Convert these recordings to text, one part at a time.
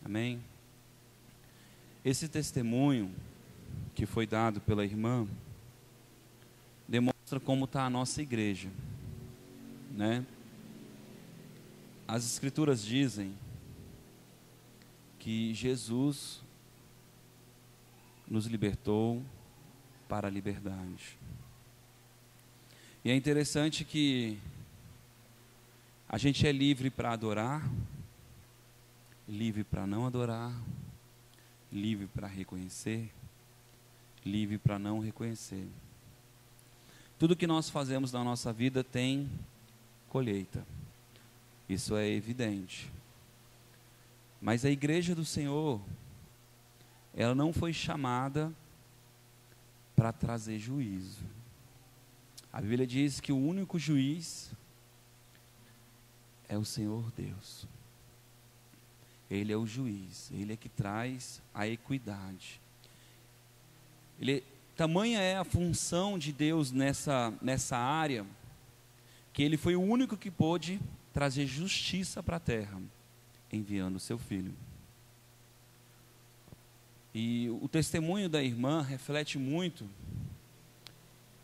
Amém? Esse testemunho que foi dado pela irmã demonstra como está a nossa igreja, né? As escrituras dizem que Jesus nos libertou para a liberdade. E é interessante que a gente é livre para adorar, livre para não adorar, livre para reconhecer, livre para não reconhecer. Tudo que nós fazemos na nossa vida tem colheita. Isso é evidente. Mas a igreja do Senhor, ela não foi chamada para trazer juízo. A Bíblia diz que o único juiz é o Senhor Deus. Ele é o juiz, Ele é que traz a equidade. Tamanha é a função de Deus nessa área, que Ele foi o único que pôde trazer justiça para a terra, enviando o seu Filho. E o testemunho da irmã reflete muito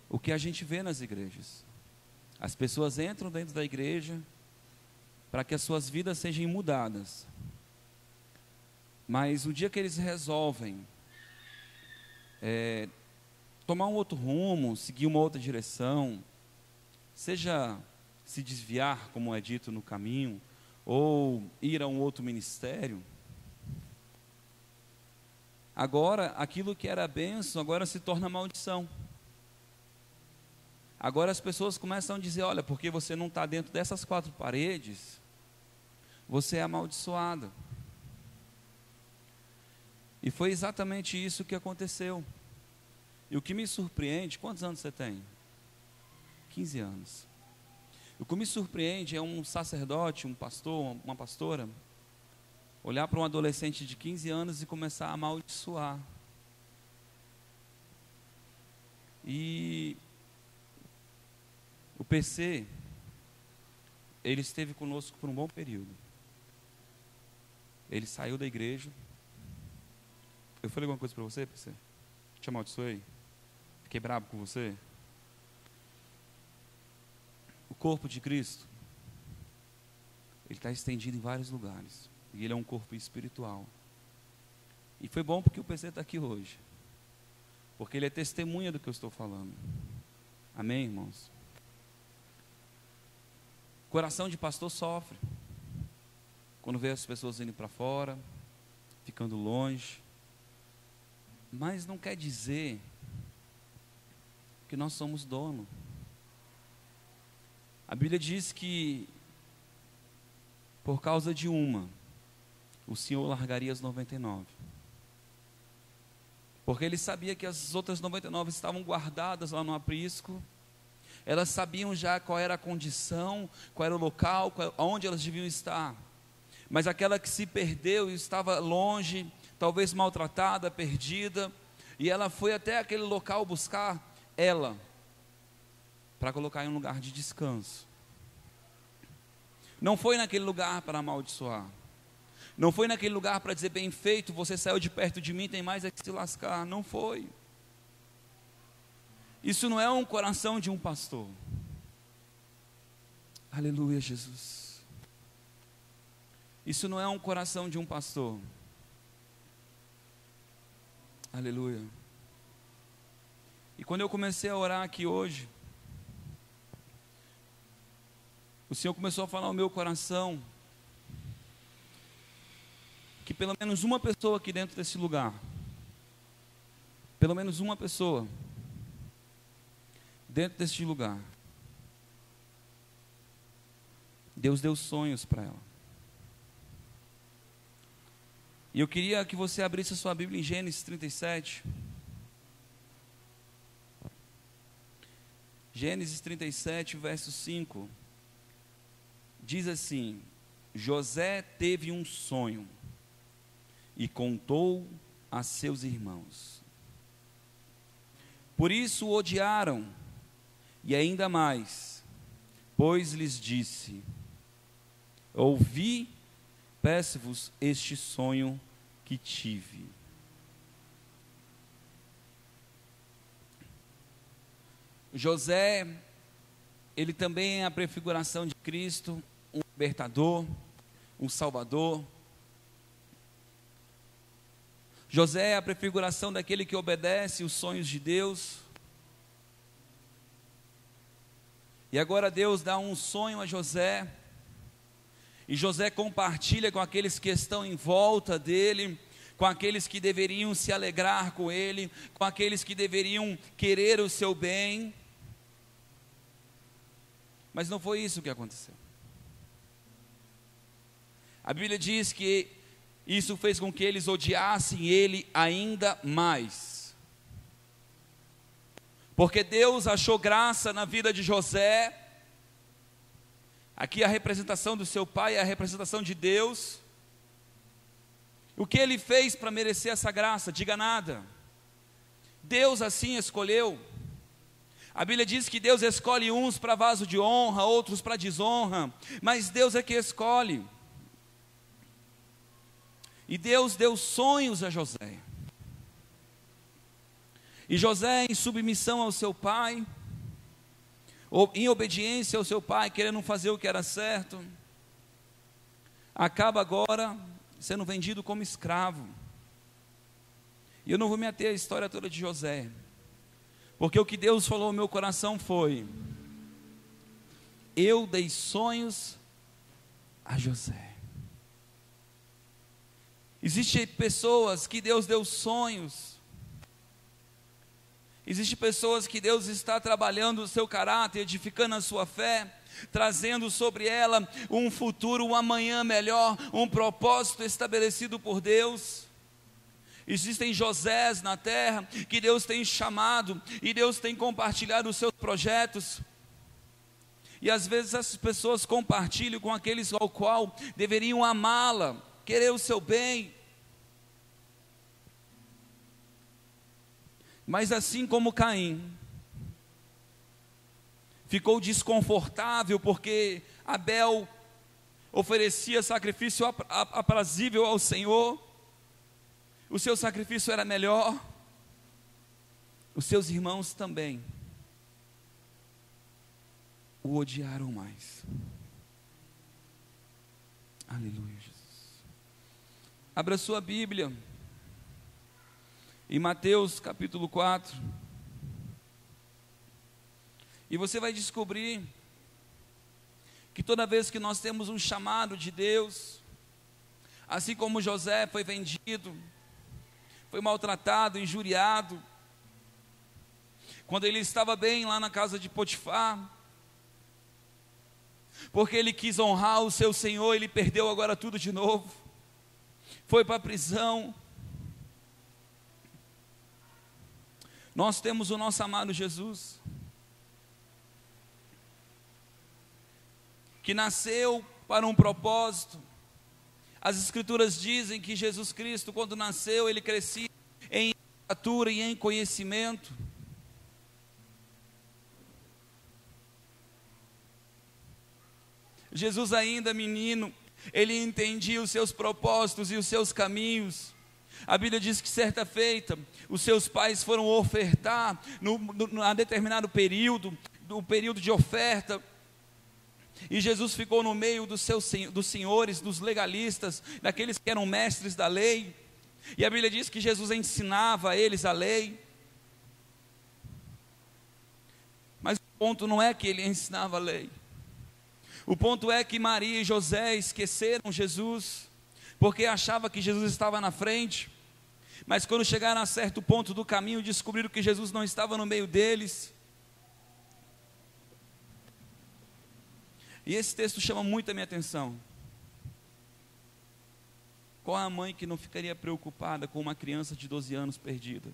o que a gente vê nas igrejas. As pessoas entram dentro da igreja para que as suas vidas sejam mudadas. Mas o dia que eles resolvem tomar um outro rumo, seguir uma outra direção, seja se desviar, como é dito no caminho, ou ir a um outro ministério, agora aquilo que era bênção, agora se torna maldição. Agora as pessoas começam a dizer, olha, porque você não está dentro dessas 4 paredes, você é amaldiçoado. E foi exatamente isso que aconteceu. E o que me surpreende, quantos anos você tem? 15 anos. O que me surpreende é um sacerdote, um pastor, uma pastora, olhar para um adolescente de 15 anos e começar a amaldiçoar. E o PC, ele esteve conosco por um bom período. Ele saiu da igreja. Eu falei alguma coisa para você, PC? Te amaldiçoei? Fiquei bravo com você? O corpo de Cristo, ele está estendido em vários lugares. E ele é um corpo espiritual. E foi bom porque o PC está aqui hoje. Porque ele é testemunha do que eu estou falando. Amém, irmãos? O coração de pastor sofre. Quando vê as pessoas indo para fora, ficando longe. Mas não quer dizer que nós somos dono. A Bíblia diz que por causa de uma, o Senhor largaria as 99. Porque Ele sabia que as outras 99 estavam guardadas lá no aprisco. Elas sabiam já qual era a condição, qual era o local, onde elas deviam estar. Mas aquela que se perdeu e estava longe, talvez maltratada, perdida, e ela foi até aquele local buscar ela, para colocar em um lugar de descanso. Não foi naquele lugar para amaldiçoar. Não foi naquele lugar para dizer, bem feito, você saiu de perto de mim, tem mais é que se lascar. Não foi. Isso não é um coração de um pastor. Aleluia, Jesus. Isso não é um coração de um pastor. Aleluia. E quando eu comecei a orar aqui hoje, o Senhor começou a falar ao meu coração que pelo menos uma pessoa aqui dentro desse lugar, pelo menos uma pessoa dentro deste lugar, Deus deu sonhos para ela. E eu queria que você abrisse a sua Bíblia em Gênesis 37. Gênesis 37, verso 5. Diz assim: José teve um sonho e contou a seus irmãos. Por isso o odiaram, e ainda mais, pois lhes disse: ouvi peço-vos este sonho que tive. José, ele também é a prefiguração de Cristo, um libertador, um salvador. José é a prefiguração daquele que obedece os sonhos de Deus. E agora Deus dá um sonho a José, e José compartilha com aqueles que estão em volta dele, com aqueles que deveriam se alegrar com ele, com aqueles que deveriam querer o seu bem. Mas não foi isso que aconteceu. A Bíblia diz que isso fez com que eles odiassem ele ainda mais. Porque Deus achou graça na vida de José. Aqui a representação do seu pai é a representação de Deus. O que ele fez para merecer essa graça? Diga nada. Deus assim escolheu. A Bíblia diz que Deus escolhe uns para vaso de honra, outros para desonra, mas Deus é que escolhe. E Deus deu sonhos a José. E José, em submissão ao seu pai, ou em obediência ao seu pai, querendo fazer o que era certo, acaba agora sendo vendido como escravo. E eu não vou me ater à história toda de José, porque o que Deus falou ao meu coração foi: eu dei sonhos a José. Existem pessoas que Deus deu sonhos. Existem pessoas que Deus está trabalhando o seu caráter, edificando a sua fé, trazendo sobre ela um futuro, um amanhã melhor, um propósito estabelecido por Deus. Existem Josés na terra que Deus tem chamado e Deus tem compartilhado os seus projetos. E às vezes essas pessoas compartilham com aqueles ao qual deveriam amá-la, querer o seu bem. Mas assim como Caim ficou desconfortável porque Abel oferecia sacrifício aprazível ao Senhor, o seu sacrifício era melhor, os seus irmãos também o odiaram mais. Aleluia, Jesus. Abra sua Bíblia em Mateus capítulo 4, e você vai descobrir que toda vez que nós temos um chamado de Deus, assim como José foi vendido, foi maltratado, injuriado, quando ele estava bem lá na casa de Potifar, porque ele quis honrar o seu Senhor, ele perdeu agora tudo de novo, foi para a prisão. Nós temos o nosso amado Jesus, que nasceu para um propósito. As Escrituras dizem que Jesus Cristo, quando nasceu, ele crescia em estatura e em conhecimento. Jesus, ainda menino, ele entendia os seus propósitos e os seus caminhos. A Bíblia diz que certa feita, os seus pais foram ofertar, a determinado período, do período de oferta, e Jesus ficou no meio dos senhores, dos legalistas, daqueles que eram mestres da lei, e a Bíblia diz que Jesus ensinava a eles a lei, mas o ponto não é que ele ensinava a lei, o ponto é que Maria e José esqueceram Jesus, porque achava que Jesus estava na frente, mas quando chegaram a certo ponto do caminho, descobriram que Jesus não estava no meio deles. E esse texto chama muito a minha atenção. Qual a mãe que não ficaria preocupada com uma criança de 12 anos perdida?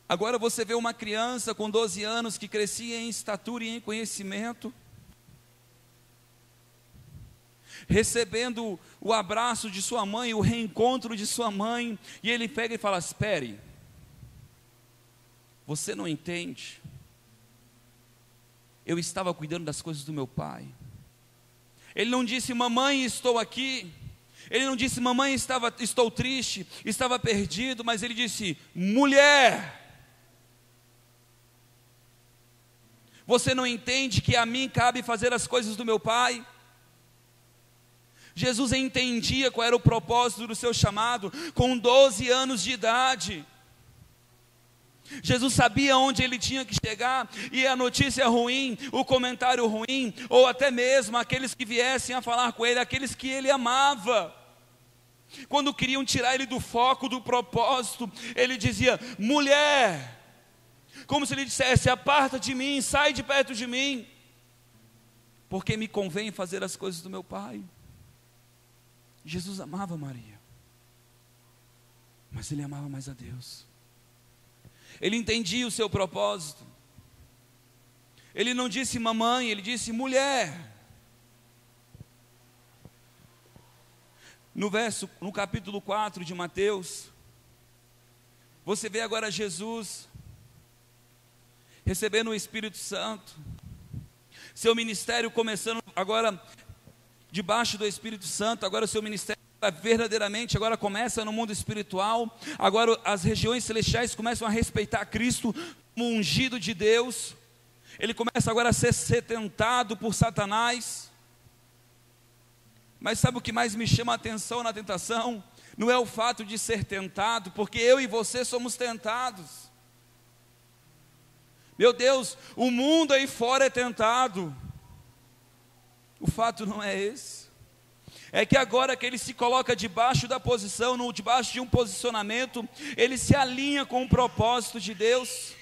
Agora você vê uma criança com 12 anos que crescia em estatura e em conhecimento, recebendo o abraço de sua mãe, o reencontro de sua mãe, e ele pega e fala: espere, você não entende, eu estava cuidando das coisas do meu pai, Ele não disse: mamãe, estou aqui. Ele não disse: mamãe, estou triste, estava perdido. Mas ele disse: mulher, você não entende que a mim cabe fazer as coisas do meu Pai? Jesus entendia qual era o propósito do seu chamado, com 12 anos de idade. Jesus sabia onde ele tinha que chegar, e a notícia ruim, o comentário ruim, ou até mesmo aqueles que viessem a falar com ele, aqueles que ele amava, quando queriam tirar ele do foco, do propósito, ele dizia: mulher, como se ele dissesse: aparta de mim, sai de perto de mim, porque me convém fazer as coisas do meu Pai. Jesus amava Maria, mas ele amava mais a Deus. Ele entendia o seu propósito. Ele não disse mamãe, ele disse mulher. No capítulo 4 de Mateus, você vê agora Jesus recebendo o Espírito Santo, seu ministério começando agora debaixo do Espírito Santo. Agora o seu ministério verdadeiramente agora começa no mundo espiritual. Agora as regiões celestiais começam a respeitar Cristo como ungido de Deus. Ele começa agora a ser tentado por Satanás. Mas sabe o que mais me chama a atenção na tentação? Não é o fato de ser tentado, porque eu e você somos tentados. Meu Deus, o mundo aí fora é tentado. O fato não é esse. É que agora que ele se coloca debaixo da posição, debaixo de um posicionamento, ele se alinha com o propósito de Deus,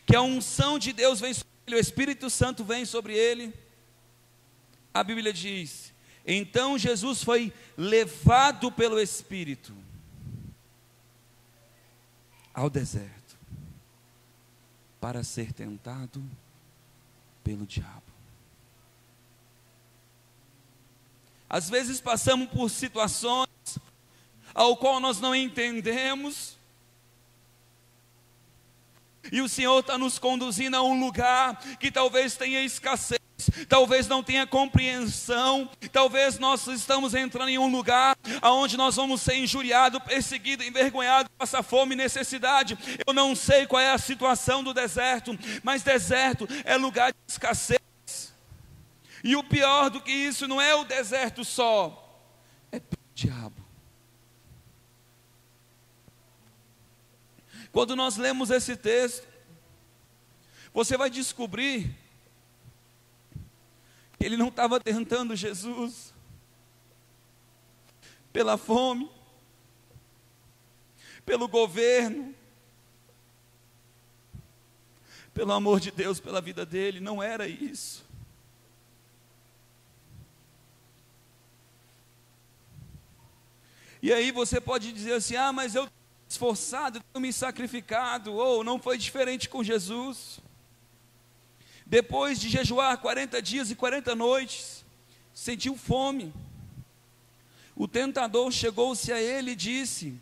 que a unção de Deus vem sobre ele, o Espírito Santo vem sobre ele. A Bíblia diz: então Jesus foi levado pelo Espírito ao deserto, para ser tentado pelo diabo. Às vezes passamos por situações ao qual nós não entendemos, e o Senhor está nos conduzindo a um lugar que talvez tenha escassez, talvez não tenha compreensão, talvez nós estamos entrando em um lugar onde nós vamos ser injuriados, perseguidos, envergonhados, passar fome e necessidade. Eu não sei qual é a situação do deserto, mas deserto é lugar de escassez. E o pior do que isso não é o deserto só, é o diabo. Quando nós lemos esse texto, você vai descobrir que ele não estava tentando Jesus pela fome, pelo governo, pelo amor de Deus, pela vida dele. Não era isso. E aí você pode dizer assim: ah, mas eu estou esforçado, tenho me sacrificado. Ou não foi diferente com Jesus. Depois de jejuar 40 dias e 40 noites, sentiu fome. O tentador chegou-se a ele e disse: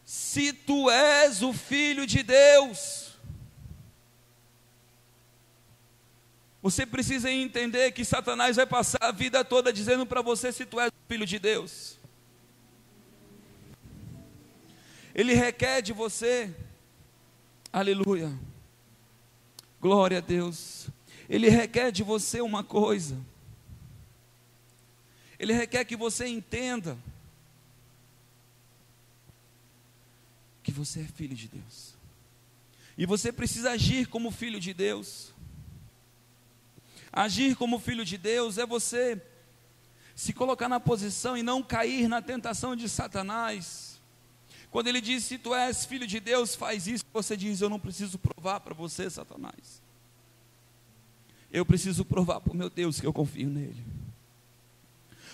se tu és o Filho de Deus. Você precisa entender que Satanás vai passar a vida toda dizendo para você se tu és o Filho de Deus. Ele requer de você, aleluia, glória a Deus, ele requer de você uma coisa, ele requer que você entenda que você é filho de Deus, e você precisa agir como filho de Deus. Agir como filho de Deus é você se colocar na posição e não cair na tentação de Satanás. Quando ele diz: se tu és filho de Deus, faz isso, você diz: eu não preciso provar para você, Satanás. Eu preciso provar para o meu Deus que eu confio nele.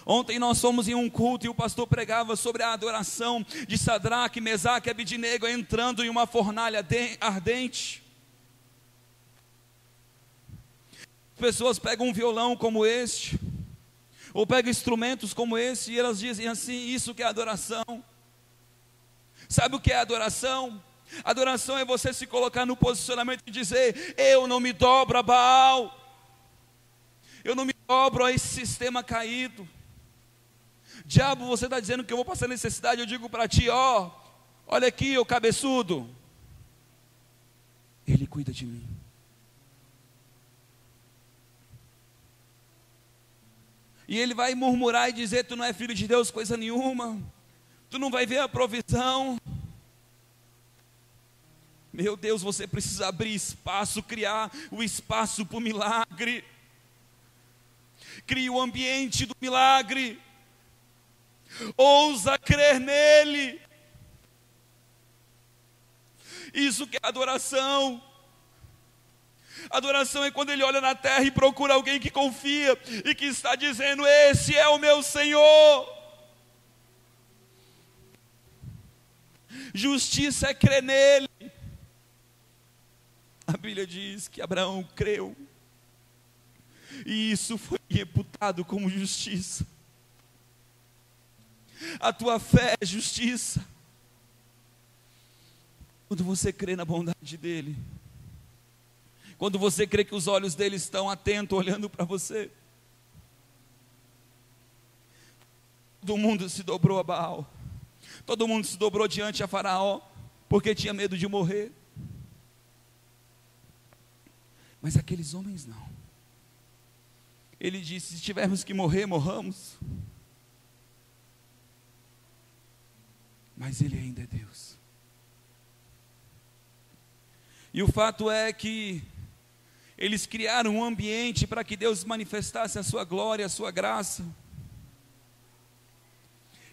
Ontem nós fomos em um culto e o pastor pregava sobre a adoração de Sadraque, Mesaque e Abidnego entrando em uma fornalha ardente. Pessoas pegam um violão como este, ou pegam instrumentos como esse, e elas dizem assim: isso que é adoração. Sabe o que é adoração? Adoração é você se colocar no posicionamento e dizer: eu não me dobro a Baal, eu não me dobro a esse sistema caído. Diabo, você está dizendo que eu vou passar necessidade, eu digo para ti, ó, olha aqui, ô cabeçudo, Ele cuida de mim. E ele vai murmurar e dizer, tu não é filho de Deus coisa nenhuma, tu não vai ver a provisão. Meu Deus, você precisa abrir espaço, criar o espaço para o milagre. Crie o ambiente do milagre. Ousa crer nele. Isso que é adoração. Adoração é quando ele olha na terra e procura alguém que confia e que está dizendo, esse é o meu Senhor. Justiça é crer nele. A Bíblia diz que Abraão creu e isso foi reputado como justiça. A tua fé é justiça. Quando você crê na bondade dele, quando você crê que os olhos dele estão atentos, olhando para você. Todo mundo se dobrou a Baal, todo mundo se dobrou diante a Faraó, porque tinha medo de morrer. Mas aqueles homens não. Ele disse, se tivermos que morrer, morramos. Mas ele ainda é Deus. E o fato é que eles criaram um ambiente para que Deus manifestasse a sua glória, a sua graça.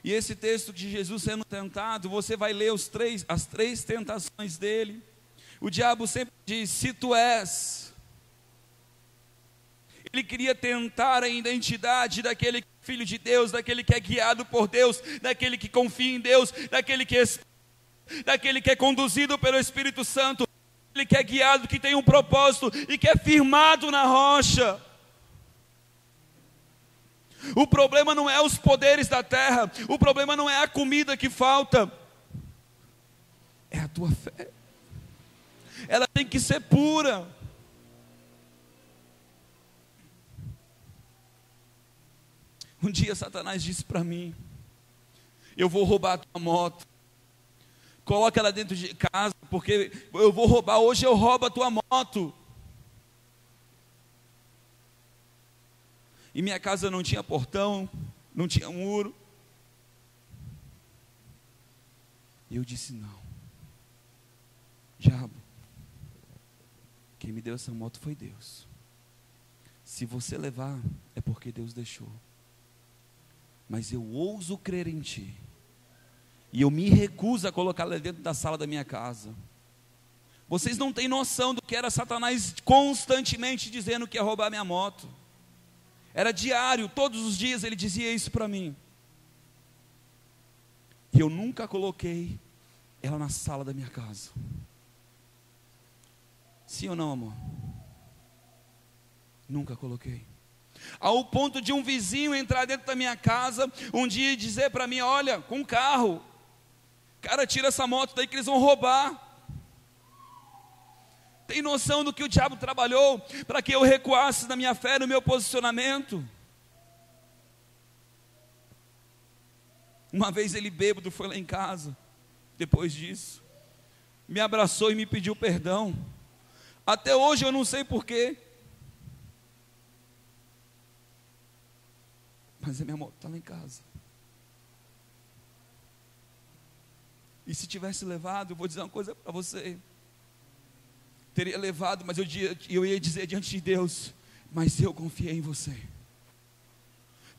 E esse texto de Jesus sendo tentado, você vai ler as três tentações dele. O diabo sempre diz, se tu és. Ele queria tentar a identidade daquele que é filho de Deus, daquele que é guiado por Deus, daquele que confia em Deus, daquele que é conduzido pelo Espírito Santo, daquele que é guiado, que tem um propósito e que é firmado na rocha. O problema não é os poderes da terra, o problema não é a comida que falta, é a tua fé. Ela tem que ser pura. Um dia Satanás disse para mim, eu vou roubar a tua moto, coloca ela dentro de casa, porque eu vou roubar, hoje eu roubo a tua moto. E minha casa não tinha portão, não tinha muro. E eu disse, não, diabo, quem me deu essa moto foi Deus. Se você levar, é porque Deus deixou. Mas eu ouso crer em ti, e eu me recuso a colocá-la dentro da sala da minha casa. Vocês não têm noção do que era Satanás constantemente dizendo que ia roubar minha moto. Era diário, todos os dias ele dizia isso para mim. E eu nunca coloquei ela na sala da minha casa. Sim ou não, amor? Nunca coloquei. Ao ponto de um vizinho entrar dentro da minha casa um dia e dizer para mim, olha, com um carro, cara, tira essa moto daí que eles vão roubar. Tem noção do que o diabo trabalhou para que eu recuasse na minha fé, no meu posicionamento? Uma vez ele bêbado foi lá em casa, depois disso, me abraçou e me pediu perdão. Até hoje eu não sei porquê. Mas a minha moto está lá em casa. E se tivesse levado, eu vou dizer uma coisa para você. Teria levado, mas eu ia dizer diante de Deus, mas eu confiei em você.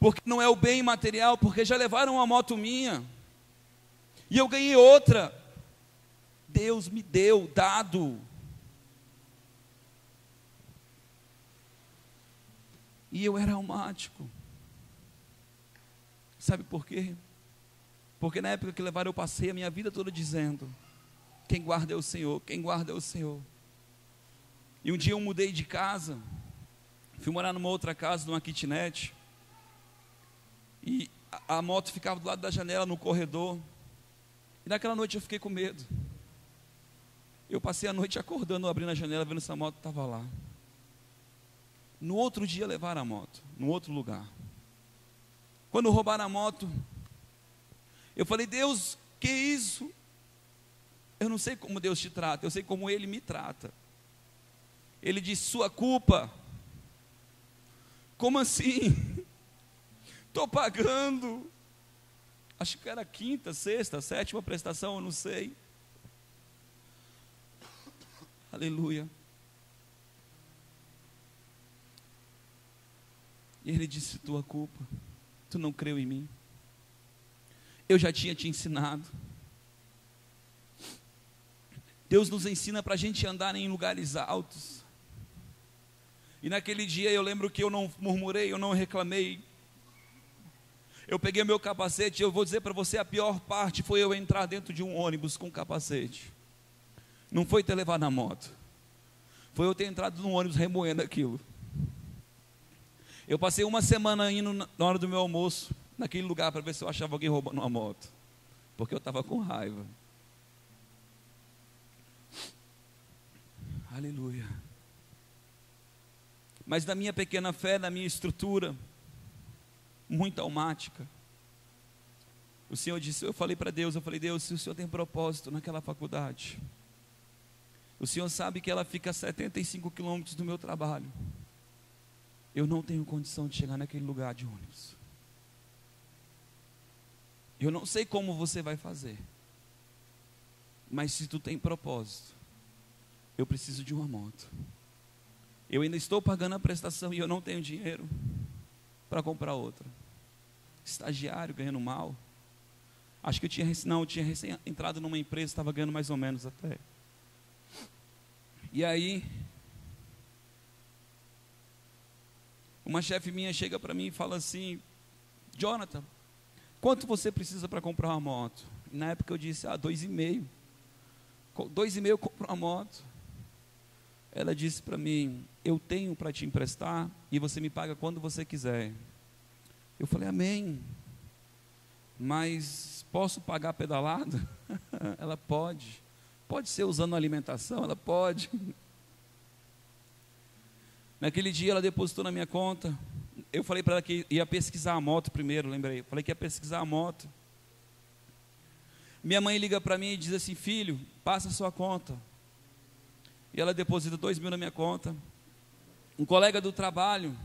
Porque não é o bem material, porque já levaram uma moto minha. E eu ganhei outra. Deus me deu, dado. E eu era almático. Sabe por quê? Porque na época que levaram eu passei a minha vida toda dizendo, quem guarda é o Senhor, quem guarda é o Senhor. E um dia eu mudei de casa, fui morar numa outra casa, numa kitnet, e a moto ficava do lado da janela, no corredor, e naquela noite eu fiquei com medo. Eu passei a noite acordando, abrindo a janela, vendo se a moto estava lá. No outro dia levaram a moto, no outro lugar. Quando roubaram a moto, eu falei: Deus, que isso? Eu não sei como Deus te trata, eu sei como Ele me trata. Ele disse: sua culpa. Como assim? Estou pagando. Acho que era a quinta, sexta, sétima prestação, eu não sei. Aleluia. E Ele disse: tua culpa. Tu não creu em mim. Eu já tinha te ensinado. Deus nos ensina para a gente andar em lugares altos. E naquele dia eu lembro que eu não murmurei, eu não reclamei. Eu peguei meu capacete, eu vou dizer para você, a pior parte foi eu entrar dentro de um ônibus com capacete. Não foi ter levado na moto. Foi eu ter entrado no ônibus remoendo aquilo. Eu passei uma semana indo na hora do meu almoço, naquele lugar, para ver se eu achava alguém roubando uma moto. Porque eu estava com raiva. Aleluia. Mas na minha pequena fé, na minha estrutura, muito almática, o Senhor disse, eu falei para Deus, Deus, se o Senhor tem propósito naquela faculdade, o Senhor sabe que ela fica a 75 quilômetros do meu trabalho, eu não tenho condição de chegar naquele lugar de ônibus. Eu não sei como você vai fazer, mas se tu tem propósito, eu preciso de uma moto. Eu ainda estou pagando a prestação e eu não tenho dinheiro para comprar outra. Estagiário, ganhando mal. Acho que eu tinha recém entrado numa empresa, estava ganhando mais ou menos até. E aí, uma chefe minha chega para mim e fala assim: Jonathan, quanto você precisa para comprar uma moto? E na época eu disse: 2,5. 2,5 eu compro uma moto. Ela disse para mim: eu tenho para te emprestar e você me paga quando você quiser. Eu falei: amém. Mas posso pagar pedalada? Ela pode. Pode ser usando alimentação? Ela pode. Naquele dia ela depositou na minha conta. Eu falei para ela que ia pesquisar a moto primeiro, lembrei. Eu falei que ia pesquisar a moto. Minha mãe liga para mim e diz assim: filho, passa a sua conta. E ela deposita 2.000 na minha conta. Um colega do trabalho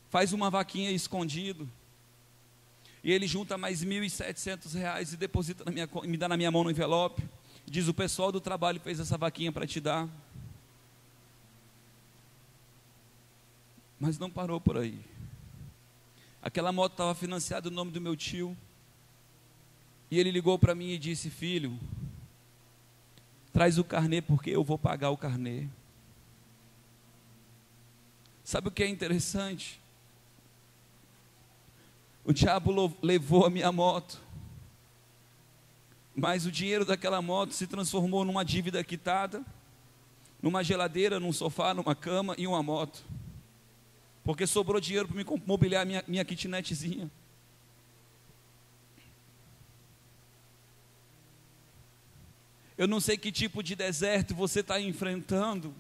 faz uma vaquinha escondido. E ele junta mais R$ 1.700 e deposita na minha conta, me dá na minha mão no envelope. Diz: o pessoal do trabalho fez essa vaquinha para te dar. Mas não parou por aí. Aquela moto estava financiada no nome do meu tio. E ele ligou para mim e disse: filho, traz o carnê porque eu vou pagar o carnê. Sabe o que é interessante? O diabo levou a minha moto, mas o dinheiro daquela moto se transformou numa dívida quitada, numa geladeira, num sofá, numa cama e uma moto. Porque sobrou dinheiro para me mobiliar minha kitnetzinha. Eu não sei que tipo de deserto você está enfrentando,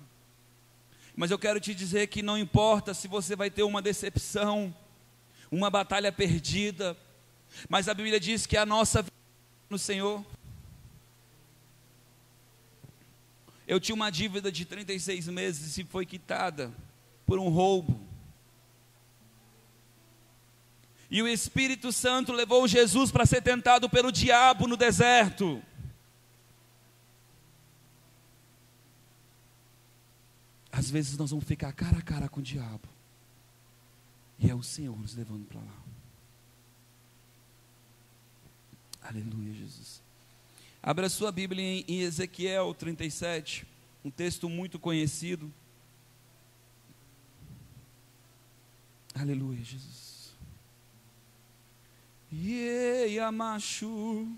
mas eu quero te dizer que não importa se você vai ter uma decepção, uma batalha perdida, mas a Bíblia diz que a nossa vida no Senhor. Eu tinha uma dívida de 36 meses e foi quitada por um roubo. E o Espírito Santo levou Jesus para ser tentado pelo diabo no deserto. Às vezes nós vamos ficar cara a cara com o diabo, e é o Senhor nos levando para lá. Aleluia, Jesus. Abra sua Bíblia em Ezequiel 37, um texto muito conhecido. Aleluia, Jesus. Amachu.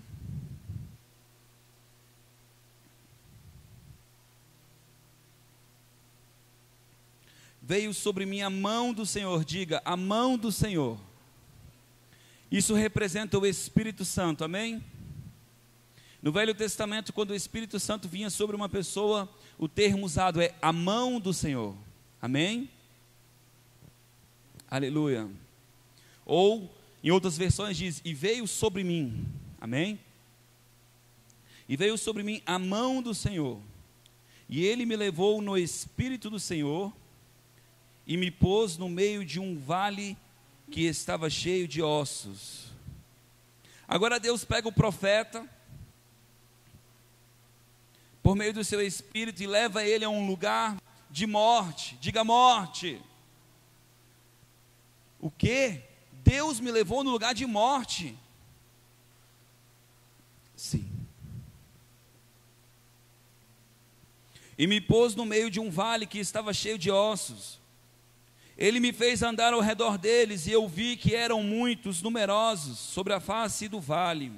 Veio sobre mim a mão do Senhor, diga, a mão do Senhor. Isso representa o Espírito Santo, amém? No Velho Testamento, quando o Espírito Santo vinha sobre uma pessoa, o termo usado é a mão do Senhor. Amém? Aleluia. Ou, em outras versões diz, e veio sobre mim. Amém? E veio sobre mim a mão do Senhor. E ele me levou no Espírito do Senhor e me pôs no meio de um vale que estava cheio de ossos. Agora Deus pega o profeta, por meio do seu Espírito, e leva ele a um lugar de morte. Diga morte. O quê? Deus me levou no lugar de morte. Sim. E me pôs no meio de um vale que estava cheio de ossos. Ele me fez andar ao redor deles, e eu vi que eram muitos, numerosos, sobre a face do vale.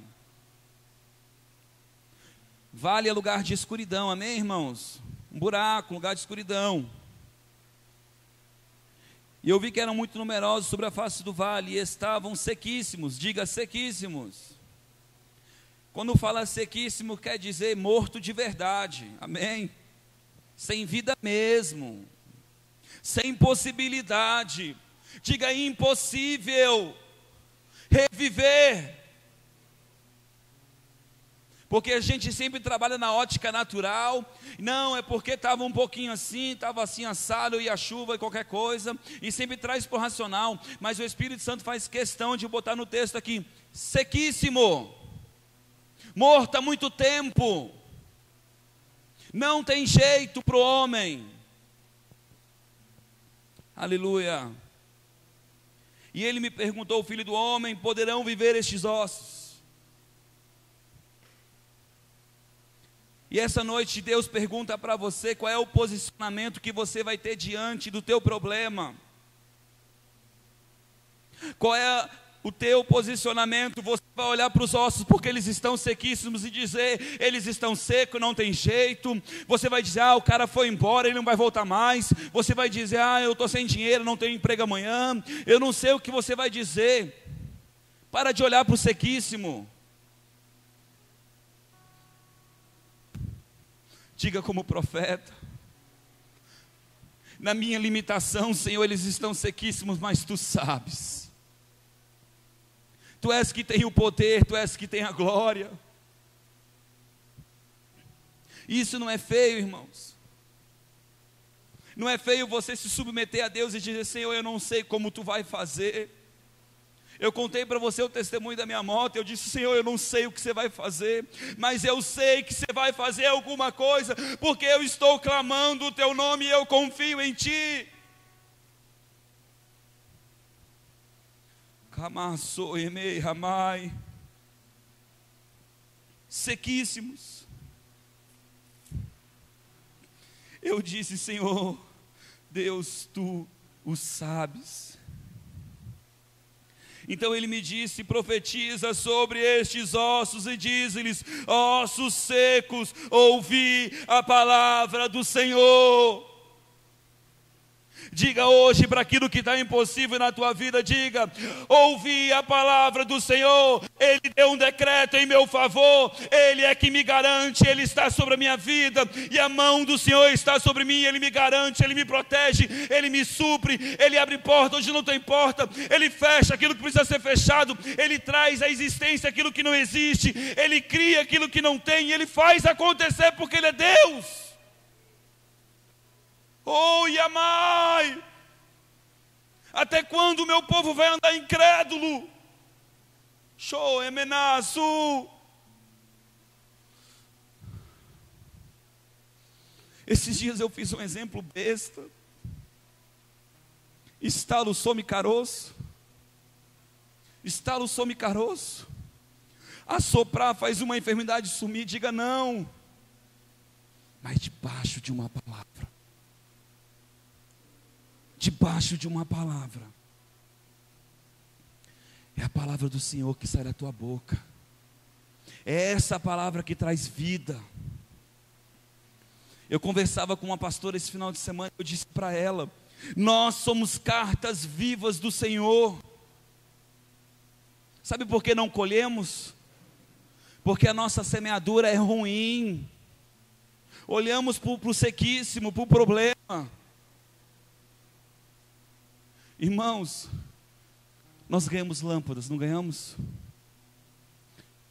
Vale é lugar de escuridão, amém, irmãos? Um buraco, um lugar de escuridão. E eu vi que eram muito numerosos sobre a face do vale, e estavam sequíssimos. Diga sequíssimos. Quando fala sequíssimo, quer dizer morto de verdade, amém? Sem vida mesmo, sem possibilidade. Diga impossível reviver. Porque a gente sempre trabalha na ótica natural. Não, é porque estava um pouquinho assim, estava assim assado, e a chuva e qualquer coisa, e sempre traz para o racional. Mas o Espírito Santo faz questão de botar no texto aqui, sequíssimo, morto há muito tempo, não tem jeito para o homem. Aleluia. E ele me perguntou, filho do homem, poderão viver estes ossos? E essa noite Deus pergunta para você, qual é o posicionamento que você vai ter diante do teu problema? Qual é o teu posicionamento? Você vai olhar para os ossos, porque eles estão sequíssimos, e dizer, eles estão secos, não tem jeito. Você vai dizer, o cara foi embora, ele não vai voltar mais. Você vai dizer, eu estou sem dinheiro, não tenho emprego amanhã. Eu não sei o que você vai dizer. Para de olhar para o sequíssimo. Diga como profeta, na minha limitação, Senhor, eles estão sequíssimos, mas Tu sabes. Tu és que tem o poder, Tu és que tem a glória. Isso não é feio, irmãos. Não é feio você se submeter a Deus e dizer, Senhor, eu não sei como Tu vai fazer. Eu contei para você o testemunho da minha moto. Eu disse, Senhor, eu não sei o que você vai fazer, mas eu sei que você vai fazer alguma coisa, porque eu estou clamando o Teu nome e eu confio em Ti. Sequíssimos. Eu disse, Senhor, Deus, Tu o sabes. Então ele me disse, profetiza sobre estes ossos e diz-lhes, ossos secos, ouvi a palavra do Senhor. Diga hoje para aquilo que está impossível na tua vida, diga, ouvi a palavra do Senhor, Ele deu um decreto em meu favor, Ele é que me garante, Ele está sobre a minha vida, e a mão do Senhor está sobre mim, Ele me garante, Ele me protege, Ele me supre, Ele abre porta onde não tem porta, Ele fecha aquilo que precisa ser fechado, Ele traz à existência aquilo que não existe, Ele cria aquilo que não tem, Ele faz acontecer porque Ele é Deus. Oh, Yamai! Até quando o meu povo vai andar incrédulo? Show, emenaço! Esses dias eu fiz um exemplo besta. Estalo, some caroço. Estalo, some caroço. Assoprar faz uma enfermidade sumir. Diga não. Mas debaixo de uma palavra. Debaixo de uma palavra. É a palavra do Senhor que sai da tua boca. É essa palavra que traz vida. Eu conversava com uma pastora esse final de semana. Eu disse para ela, nós somos cartas vivas do Senhor. Sabe por que não colhemos? porque a nossa semeadura é ruim. Olhamos para o sequíssimo, para o problema. Irmãos, nós ganhamos lâmpadas, não ganhamos?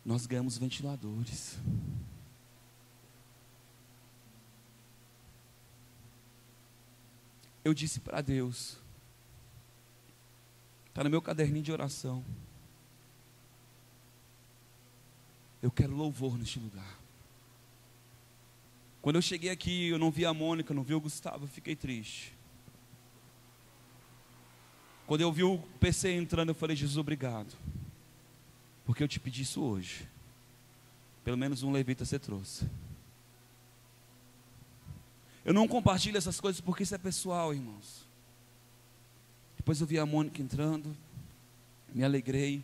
Nós ganhamos ventiladores. Eu disse para Deus, está no meu caderninho de oração, eu quero louvor neste lugar. Quando eu cheguei aqui, eu não vi a Mônica, não vi o Gustavo, eu fiquei triste. Quando eu vi o PC entrando, eu falei, Jesus, obrigado, porque eu te pedi isso hoje. Pelo menos um levita você trouxe. Eu não compartilho essas coisas porque isso é pessoal, irmãos. Depois eu vi a Mônica entrando, me alegrei.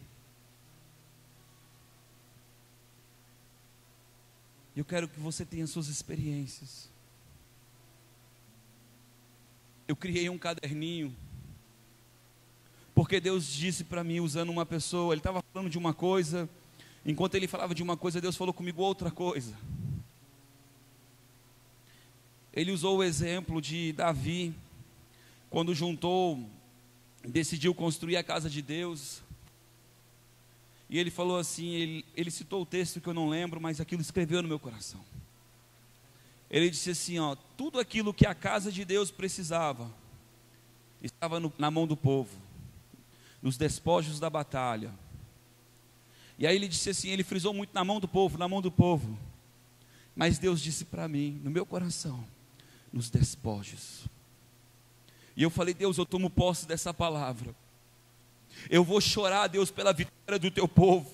Eu quero que você tenha suas experiências. Eu criei um caderninho, porque Deus disse para mim, usando uma pessoa, ele estava falando de uma coisa, enquanto ele falava de uma coisa, Deus falou comigo outra coisa. Ele usou o exemplo de Davi, quando decidiu construir a casa de Deus. E ele falou assim, ele citou o texto que eu não lembro, mas aquilo escreveu no meu coração. Ele disse assim, tudo aquilo que a casa de Deus precisava, estava na mão do povo, nos despojos da batalha. E aí ele disse assim, ele frisou muito na mão do povo. Mas Deus disse para mim, no meu coração, nos despojos. E eu falei, Deus, eu tomo posse dessa palavra. Eu vou chorar, Deus, pela vitória do teu povo.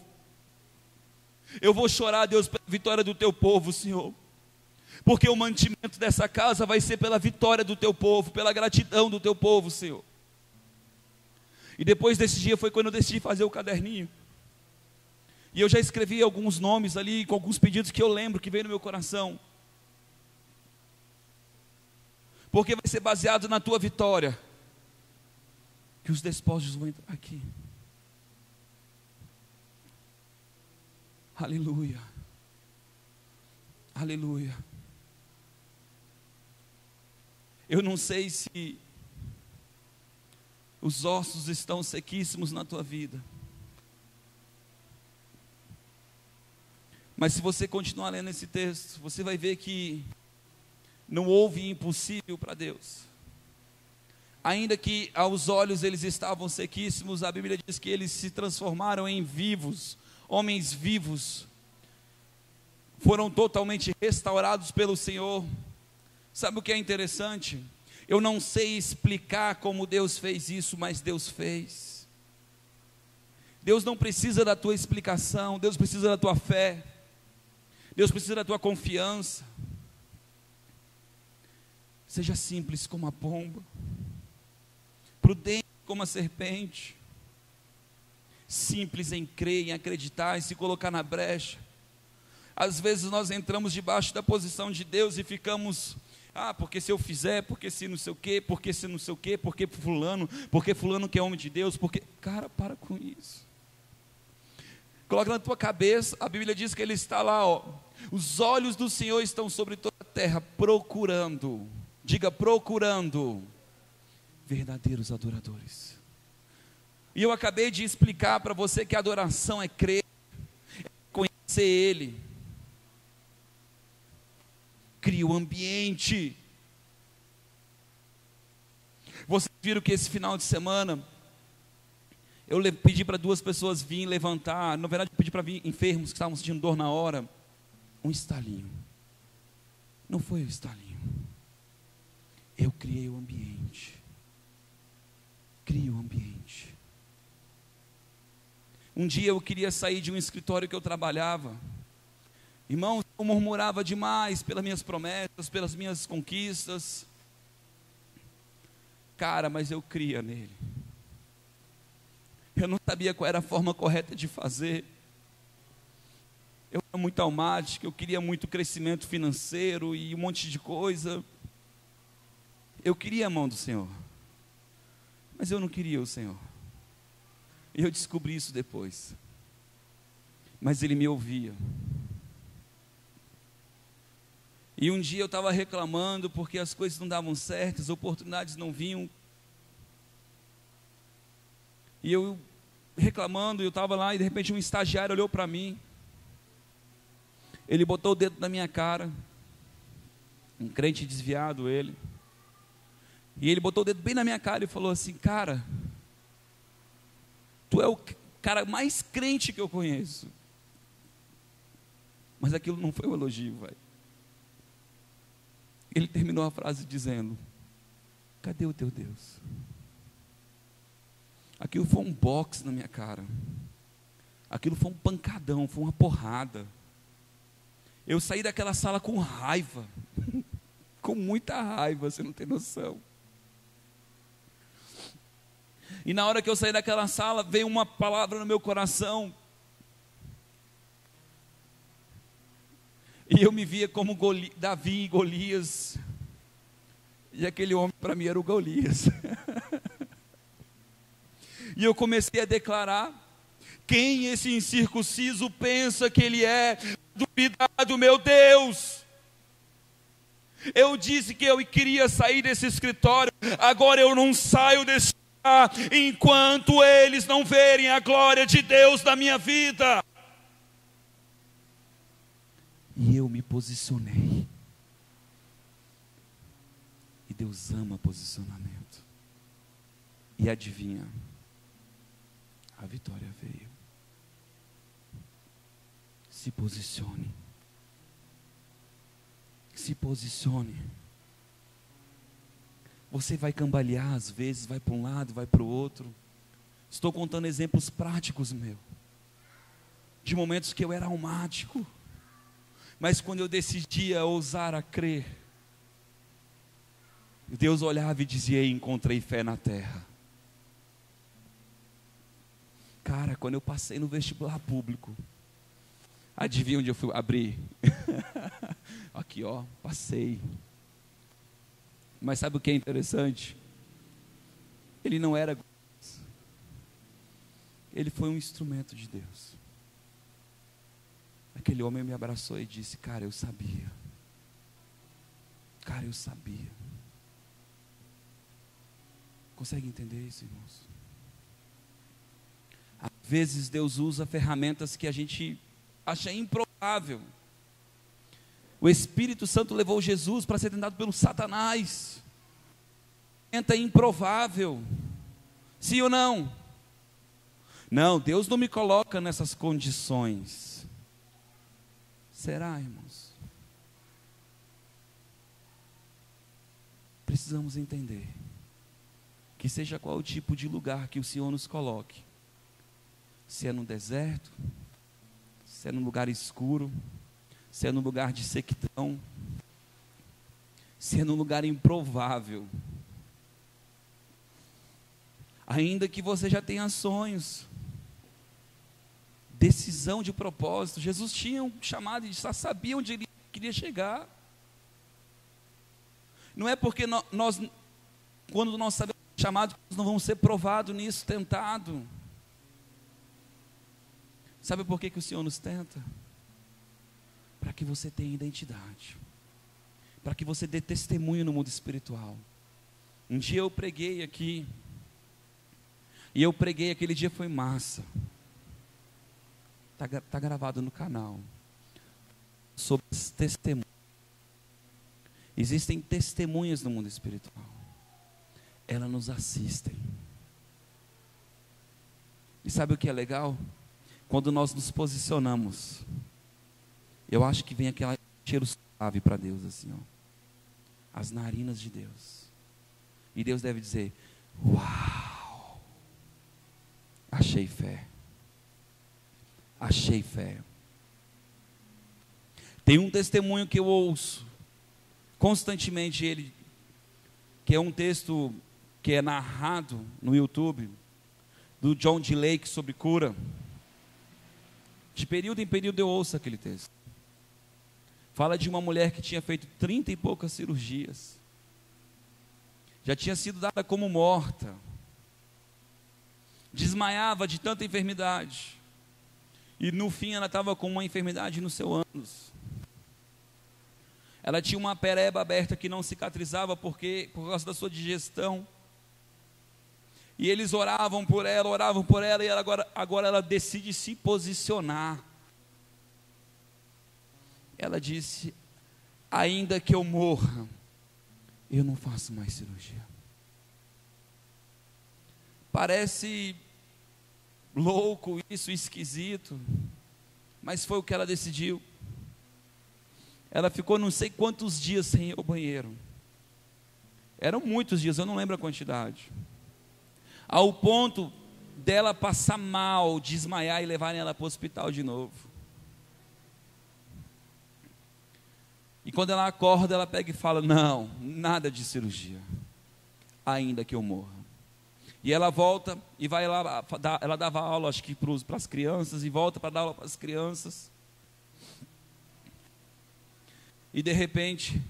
Eu vou chorar, Deus, pela vitória do teu povo, Senhor. Porque o mantimento dessa casa vai ser pela vitória do teu povo, pela gratidão do teu povo, Senhor. E depois desse dia foi quando eu decidi fazer o caderninho. E eu já escrevi alguns nomes ali, com alguns pedidos que eu lembro, que veio no meu coração. Porque vai ser baseado na tua vitória que os despojos vão entrar aqui. Aleluia. Aleluia. Eu não sei se os ossos estão sequíssimos na tua vida, mas se você continuar lendo esse texto, você vai ver que não houve impossível para Deus. Ainda que aos olhos eles estavam sequíssimos, a Bíblia diz que eles se transformaram em vivos, homens vivos, foram totalmente restaurados pelo Senhor. Sabe o que é interessante? Eu não sei explicar como Deus fez isso, mas Deus fez. Deus não precisa da tua explicação, Deus precisa da tua fé, Deus precisa da tua confiança. Seja simples como a pomba, prudente como a serpente, simples em crer, em acreditar, em se colocar na brecha. Às vezes nós entramos debaixo da posição de Deus e ficamos, porque se eu fizer, porque se não sei o quê, porque se não sei o quê, porque fulano que é homem de Deus, cara, para com isso. Coloca na tua cabeça, a Bíblia diz que Ele está lá, os olhos do Senhor estão sobre toda a terra, procurando, diga procurando, verdadeiros adoradores. E eu acabei de explicar para você que a adoração é crer, é conhecer Ele. Cria o ambiente. Vocês viram que esse final de semana eu pedi para 2 pessoas virem levantar, na verdade eu pedi para vir enfermos que estavam sentindo dor na hora, um estalinho. Não foi um estalinho. Eu criei o ambiente. Crio o ambiente. Um dia eu queria sair de um escritório que eu trabalhava. Irmãos, eu murmurava demais pelas minhas promessas, pelas minhas conquistas. Cara, mas eu cria nele. Eu não sabia qual era a forma correta de fazer. Eu era muito almático, eu queria muito crescimento financeiro e um monte de coisa. Eu queria a mão do Senhor, mas eu não queria o Senhor. E eu descobri isso depois. mas ele me ouvia. E um dia eu estava reclamando porque as coisas não davam certo, as oportunidades não vinham. E eu reclamando, eu estava lá e de repente um estagiário olhou para mim. Ele botou o dedo na minha cara, um crente desviado ele. E ele botou o dedo bem na minha cara e falou assim: cara, tu é o cara mais crente que eu conheço. Mas aquilo não foi um elogio, velho. Ele terminou a frase dizendo: cadê o teu Deus? Aquilo foi um boxe na minha cara. Aquilo foi um pancadão, foi uma porrada. Eu saí daquela sala com raiva. Com muita raiva, você não tem noção. E na hora que eu saí daquela sala, veio uma palavra no meu coração. E eu me via como Davi e Golias. E aquele homem para mim era o Golias. E eu comecei a declarar: quem esse incircunciso pensa que ele é? Duvidar do meu Deus. Eu disse que eu queria sair desse escritório. Agora eu não saio desse lugar enquanto eles não verem a glória de Deus na minha vida. E eu me posicionei. E Deus ama posicionamento. E adivinha? A vitória veio. Se posicione. Se posicione. Você vai cambalear às vezes, vai para um lado, vai para o outro. Estou contando exemplos práticos meu, de momentos que eu era almático, mas quando eu decidia ousar a crer, Deus olhava e dizia: encontrei fé na terra. Cara, quando eu passei no vestibular público, adivinha onde eu fui abrir? Aqui, ó, passei. Mas sabe o que é interessante? Ele não era, ele foi um instrumento de Deus. Aquele homem me abraçou e disse: cara, eu sabia. Cara, eu sabia. Consegue entender isso, irmãos? Às vezes Deus usa ferramentas que a gente acha improvável. O Espírito Santo levou Jesus para ser tentado pelo Satanás. É improvável. Sim ou não? Não, Deus não me coloca nessas condições. Será, irmãos? Precisamos entender que seja qual o tipo de lugar que o Senhor nos coloque, se é no deserto, se é num lugar escuro, se é num lugar de sequidão, se é num lugar improvável, ainda que você já tenha sonhos, decisão de propósito. Jesus tinha um chamado e já sabia onde ele queria chegar. Não é porque nós, quando nós sabemos o chamado, nós não vamos ser provados nisso, tentado. Sabe por que o Senhor nos tenta? Para que você tenha identidade, para que você dê testemunho no mundo espiritual. Um dia eu preguei aqui, e eu preguei, aquele dia foi massa, está gravado no canal, sobre os testemunhos. Existem testemunhas no mundo espiritual, elas nos assistem. E sabe o que é legal? Quando nós nos posicionamos, eu acho que vem aquele cheiro suave para Deus, assim, ó, as narinas de Deus. E Deus deve dizer: uau, achei fé. Achei fé. Tem um testemunho que eu ouço constantemente, ele, que é um texto que é narrado no YouTube, do John D. Lake, sobre cura. De período em período eu ouço aquele texto. Fala de uma mulher que tinha feito 30 e poucas cirurgias, já tinha sido dada como morta, desmaiava de tanta enfermidade, E no fim ela estava com uma enfermidade no seu ânus. Ela tinha uma pereba aberta que não cicatrizava por causa da sua digestão. E eles oravam por ela, e ela agora ela decide se posicionar. Ela disse: ainda que eu morra, eu não faço mais cirurgia. Parece louco isso, esquisito, mas foi o que ela decidiu. Ela ficou não sei quantos dias sem ir ao banheiro. Eram muitos dias, eu não lembro a quantidade. Ao ponto dela passar mal, desmaiar e levarem ela para o hospital de novo. E quando ela acorda, ela pega e fala: não, nada de cirurgia, ainda que eu morra. E ela volta e vai lá, ela dava aula, acho que para as crianças, e volta para dar aula para as crianças. E de repente,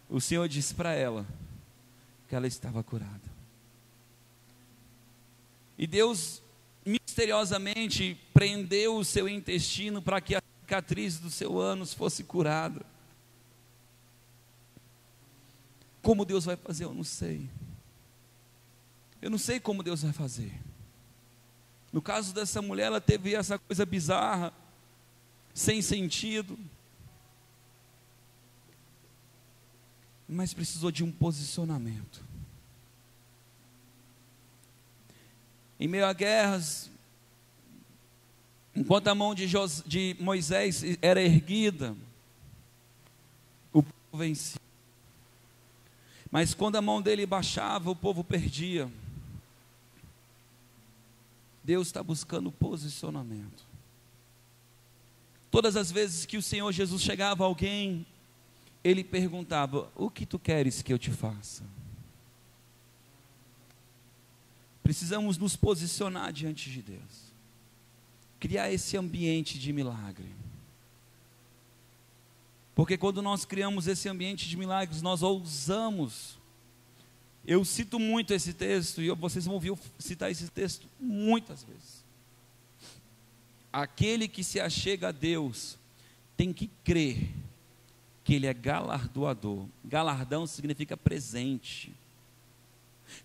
o Senhor disse para ela que ela estava curada. E Deus misteriosamente prendeu o seu intestino para que a cicatriz do seu ânus fosse curada. Como Deus vai fazer, eu não sei. Eu não sei como Deus vai fazer. No caso dessa mulher, ela teve essa coisa bizarra, sem sentido, mas precisou de um posicionamento. Em meio a guerras, enquanto a mão de Moisés era erguida, o povo vencia. Mas quando a mão dele baixava, o povo perdia. Deus está buscando posicionamento. Todas as vezes que o Senhor Jesus chegava a alguém, Ele perguntava: o que tu queres que eu te faça? Precisamos nos posicionar diante de Deus, criar esse ambiente de milagre. Porque quando nós criamos esse ambiente de milagres, nós ousamos. Eu cito muito esse texto, e vocês vão ouvir eu citar esse texto muitas vezes. Aquele que se achega a Deus tem que crer que Ele é galardoador. Galardão significa presente.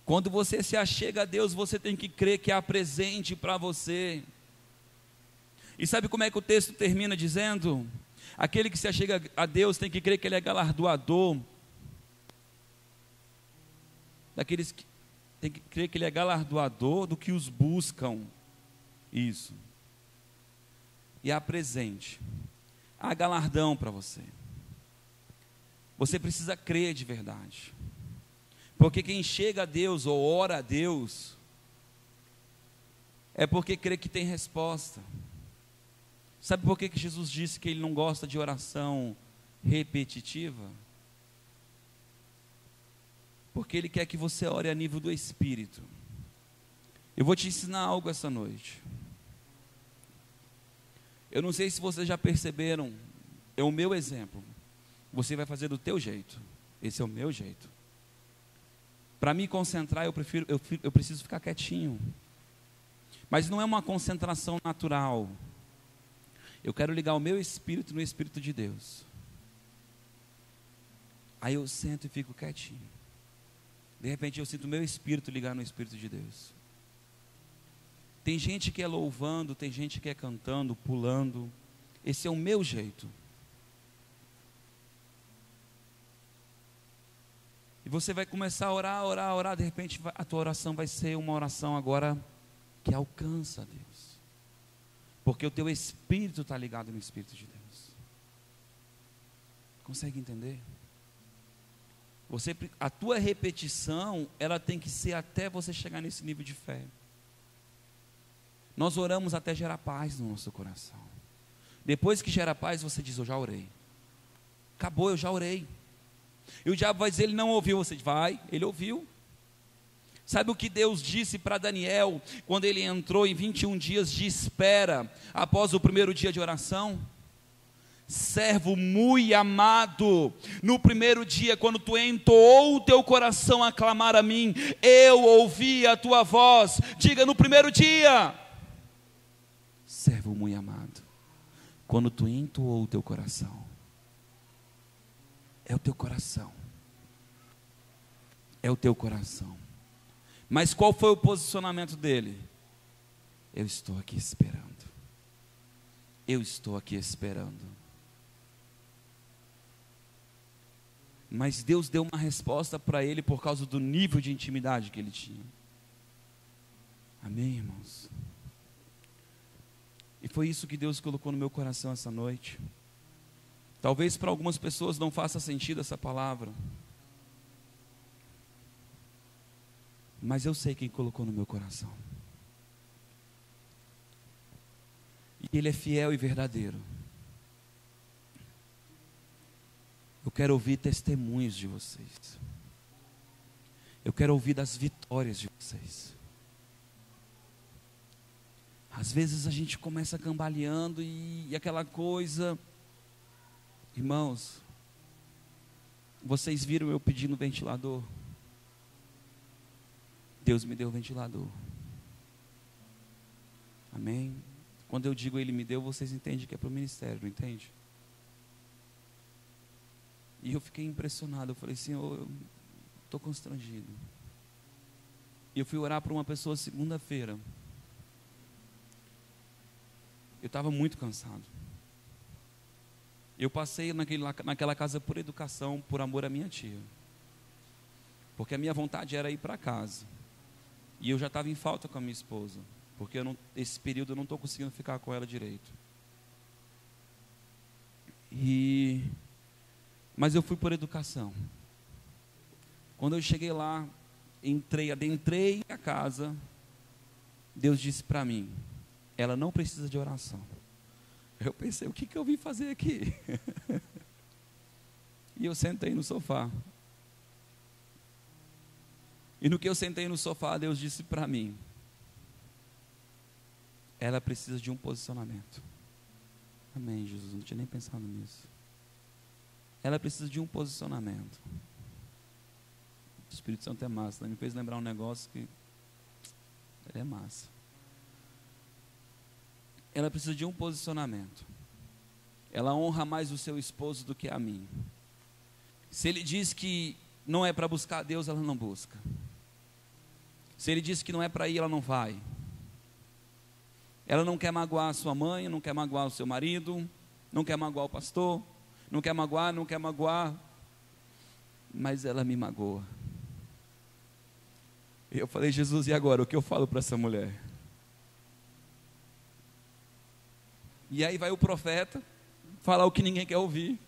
Quando você se achega a Deus, você tem que crer que há presente para você. E sabe como é que o texto termina dizendo? Aquele que se achega a Deus tem que crer que Ele é galardoador. Daqueles que tem que crer que Ele é galardoador do que os buscam. Isso. E há presente. Há galardão para você. Você precisa crer de verdade. Porque quem chega a Deus ou ora a Deus é porque crê que tem resposta. Sabe por que Jesus disse que Ele não gosta de oração repetitiva? Porque Ele quer que você ore a nível do Espírito. Eu vou te ensinar algo essa noite. Eu não sei se vocês já perceberam, é o meu exemplo. Você vai fazer do teu jeito. Esse é o meu jeito. Para me concentrar, eu preciso ficar quietinho. Mas não é uma concentração natural. Eu quero ligar o meu espírito no Espírito de Deus. Aí eu sento e fico quietinho. De repente eu sinto o meu espírito ligar no Espírito de Deus. Tem gente que é louvando, tem gente que é cantando, pulando. Esse é o meu jeito. E você vai começar a orar, orar, orar. De repente a tua oração vai ser uma oração agora que alcança a Deus. Porque o teu espírito está ligado no Espírito de Deus. Consegue entender? A tua repetição, ela tem que ser até você chegar nesse nível de fé. Nós oramos até gerar paz no nosso coração. Depois que gera paz, você diz: eu já orei. Acabou, eu já orei. E o diabo vai dizer: ele não ouviu. Você diz: vai, ele ouviu. Sabe o que Deus disse para Daniel, quando ele entrou em 21 dias de espera, após o primeiro dia de oração? Servo muito amado, no primeiro dia, quando tu entoou o teu coração a clamar a mim, eu ouvi a tua voz. Diga: no primeiro dia. servo muito amado, quando tu entoou o teu coração, é o teu coração, é o teu coração. Mas qual foi o posicionamento dele? Eu estou aqui esperando, eu estou aqui esperando. Mas Deus deu uma resposta para ele por causa do nível de intimidade que ele tinha. Amém, irmãos? E foi isso que Deus colocou no meu coração essa noite. Talvez para algumas pessoas não faça sentido essa palavra, mas eu sei quem colocou no meu coração. E Ele é fiel e verdadeiro. Eu quero ouvir testemunhos de vocês. Eu quero ouvir das vitórias de vocês. Às vezes a gente começa cambaleando e aquela coisa. Irmãos, vocês viram eu pedindo ventilador? Deus me deu o ventilador. Amém? Quando eu digo Ele me deu, vocês entendem que é para o ministério, não entende? E eu fiquei impressionado, eu falei, Senhor, eu estou constrangido. E eu fui orar para uma pessoa segunda-feira. Eu estava muito cansado. Eu passei naquela casa por educação, por amor à minha tia. Porque a minha vontade era ir para casa. E eu já estava em falta com a minha esposa. Porque esse período eu não estou conseguindo ficar com ela direito. Mas eu fui por educação. Quando eu cheguei lá, adentrei a casa, Deus disse para mim, ela não precisa de oração. Eu pensei, o que eu vim fazer aqui? E eu sentei no sofá. E no que eu sentei no sofá, Deus disse para mim, ela precisa de um posicionamento. Amém, Jesus, não tinha nem pensado nisso. Ela precisa de um posicionamento. O Espírito Santo é massa, né? Me fez lembrar um negócio que ele é massa. Ela precisa de um posicionamento. Ela honra mais o seu esposo do que a mim. Se ele diz que não é para buscar a Deus, ela não busca. Se ele diz que não é para ir, ela não vai. Ela não quer magoar a sua mãe, não quer magoar o seu marido, não quer magoar o pastor, não quer magoar, mas ela me magoa. E eu falei, Jesus, e agora? O que eu falo para essa mulher? E aí vai o profeta falar o que ninguém quer ouvir.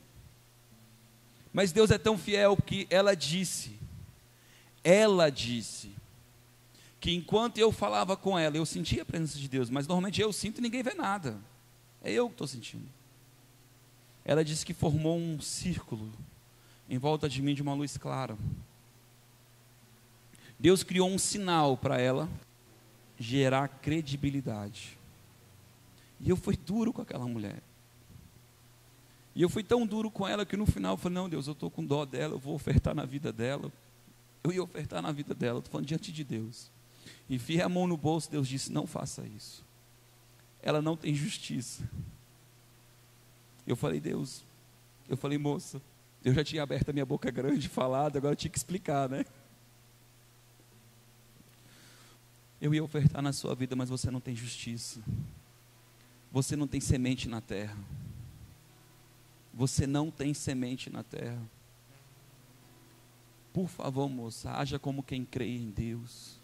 Mas Deus é tão fiel que ela disse, que enquanto eu falava com ela, eu sentia a presença de Deus, mas normalmente eu sinto e ninguém vê nada. É eu que estou sentindo. Ela disse que formou um círculo em volta de mim de uma luz clara. Deus criou um sinal para ela gerar credibilidade. E eu fui duro com aquela mulher. E eu fui tão duro com ela que no final eu falei, não, Deus, eu estou com dó dela, eu vou ofertar na vida dela. Eu ia ofertar na vida dela, estou falando diante de Deus. Enfiei a mão no bolso, Deus disse, não faça isso. Ela não tem justiça. Eu falei, Deus, moça, eu já tinha aberto a minha boca grande, falado, agora eu tinha que explicar, né? Eu ia ofertar na sua vida, mas você não tem justiça. Você não tem semente na terra. Você não tem semente na terra. Por favor, moça, haja como quem crê em Deus.